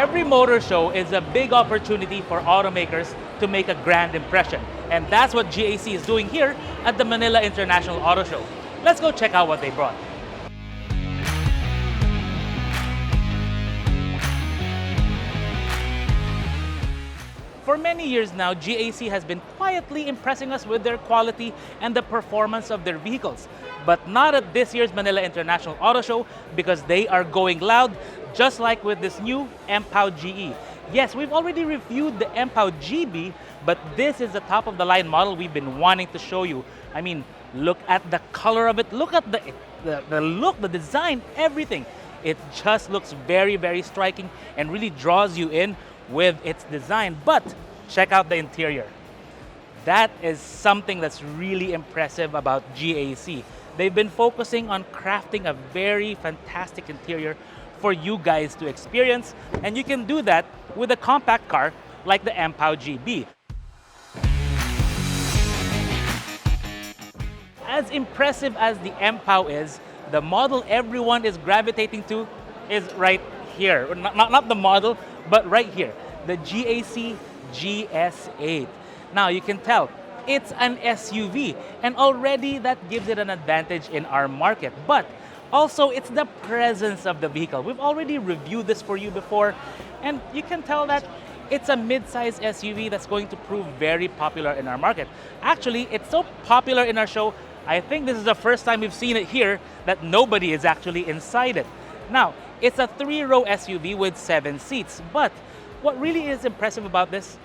Every motor show is a big opportunity for automakers to make a grand impression. And that's what GAC is doing here at the Manila International Auto Show. Let's go check out what they brought. For many years now, GAC has been quietly impressing us with their quality and the performance of their vehicles. But not at this year's Manila International Auto Show because they are going loud, just like with this new Empow GE. Yes, we've already reviewed the Empow GB, but this is the top of the line model we've been wanting to show you. I mean, look at the color of it, look at the look, the design, everything. It just looks very, very striking and really draws you in with its design. But check out the interior. That is something that's really impressive about GAC. They've been focusing on crafting a very fantastic interior for you guys to experience, and you can do that with a compact car like the Empow GB. As impressive as the Empow is, the model everyone is gravitating to is right here. Not the model, but right here, the GAC GS8. Now you can tell it's an SUV, and already that gives it an advantage in our market. But also, it's the presence of the vehicle. We've already reviewed this for you before, and you can tell that it's a mid-size SUV that's going to prove very popular in our market. Actually, it's so popular in our show, I think this is the first time we've seen it here that nobody is actually inside it. Now, it's a 3-row SUV with 7 seats, but what really is impressive about this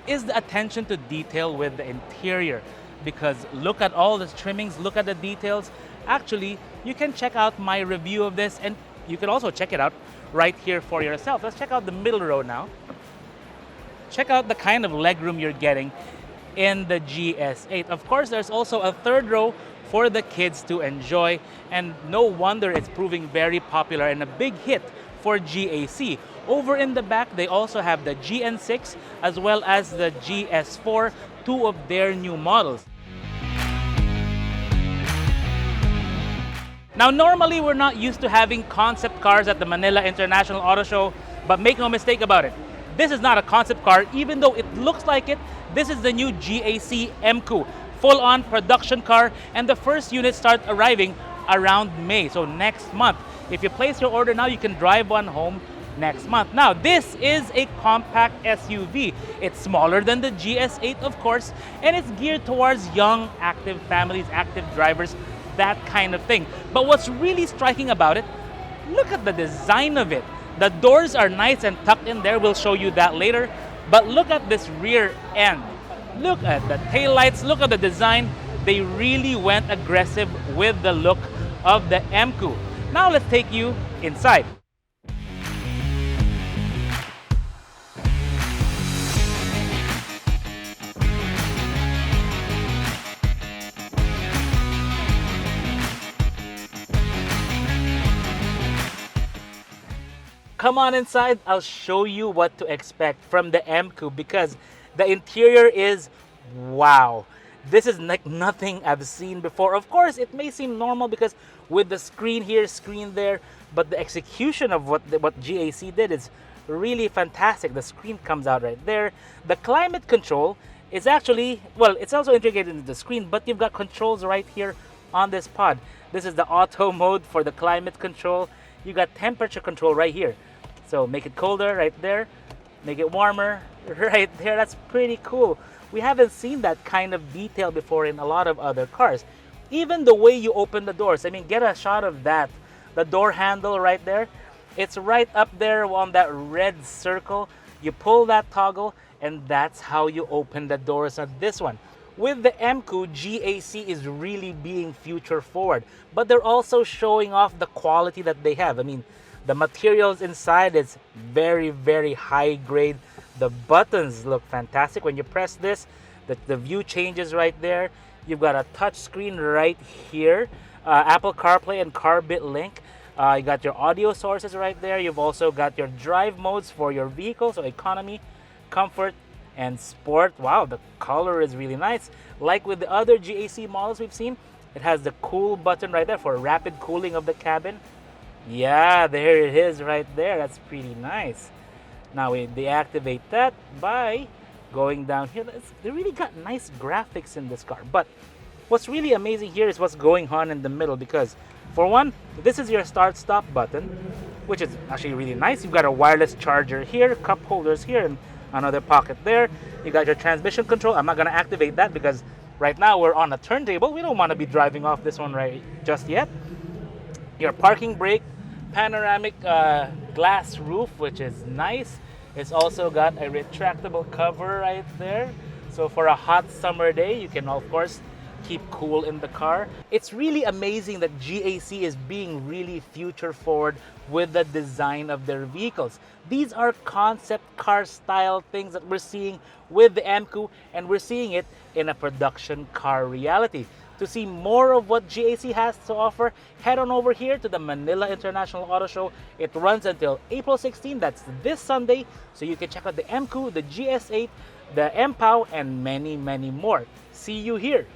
is the attention to detail with the interior, because look at all the trimmings, look at the details. Actually, you can check out my review of this, and you can also check it out right here for yourself. Let's check out the middle row now. Check out the kind of legroom you're getting in the GS8. Of course, there's also a 3rd row for the kids to enjoy, and no wonder it's proving very popular and a big hit for GAC. Over in the back, they also have the GN6 as well as the GS4, 2 of their new models. Now, normally we're not used to having concept cars at the Manila International Auto Show, but make no mistake about it, this is not a concept car, even though it looks like it. This is the new GAC Emkoo, full-on production car, and the first units start arriving around May, so next month. If you place your order now, you can drive one home next month. Now, this is a compact SUV. It's smaller than the GS8, of course, and it's geared towards young, active families, active drivers, that kind of thing. But what's really striking about it, look at the design of it. The doors are nice and tucked in there. We'll show you that later. But look at this rear end. Look at the taillights. Look at the design. They really went aggressive with the look of the Emkoo. Now let's take you inside. Come on inside, I'll show you what to expect from the Emkoo, because the interior is wow. This is like nothing I've seen before. Of course, it may seem normal because with the screen here, screen there, but the execution of what GAC did is really fantastic. The screen comes out right there. The climate control is actually, well, it's also integrated into the screen, but you've got controls right here on this pod. This is the auto mode for the climate control. You got temperature control right here. So make it colder right there, make it warmer right there. That's pretty cool. We haven't seen that kind of detail before in a lot of other cars. Even the way you open the doors, I mean, get a shot of that. The door handle right there, it's right up there on that red circle. You pull that toggle, and that's how you open the doors on this one. With the Emkoo, GAC is really being future forward, but they're also showing off the quality that they have. I mean, the materials inside is very, very high grade. The buttons look fantastic. When you press this, the view changes right there. You've got a touch screen right here, Apple CarPlay and CarBit Link. You got your audio sources right there. You've also got your drive modes for your vehicle, so economy, comfort, and sport. Wow, the color is really nice. Like with the other GAC models we've seen, it has the cool button right there for rapid cooling of the cabin. Yeah, there it is right there. That's pretty nice. Now we deactivate that by going down here. They really got nice graphics in this car. But what's really amazing here is what's going on in the middle, because for one, this is your start stop button, which is actually really nice. You've got a wireless charger here, cup holders here, and another pocket there. You got your transmission control. I'm not going to activate that because right now we're on a turntable. We don't want to be driving off this one right just yet. Your parking brake, panoramic glass roof, which is nice. It's also got a retractable cover right there. So for a hot summer day, you can of course keep cool in the car. It's really amazing that GAC is being really future forward with the design of their vehicles. These are concept car style things that we're seeing with the Emkoo, and we're seeing it in a production car reality. To see more of what GAC has to offer, head on over here to the Manila International Auto Show. It runs until April 16, that's this Sunday, so you can check out the Emkoo, the GS8, the Empow, and many, many more. See you here!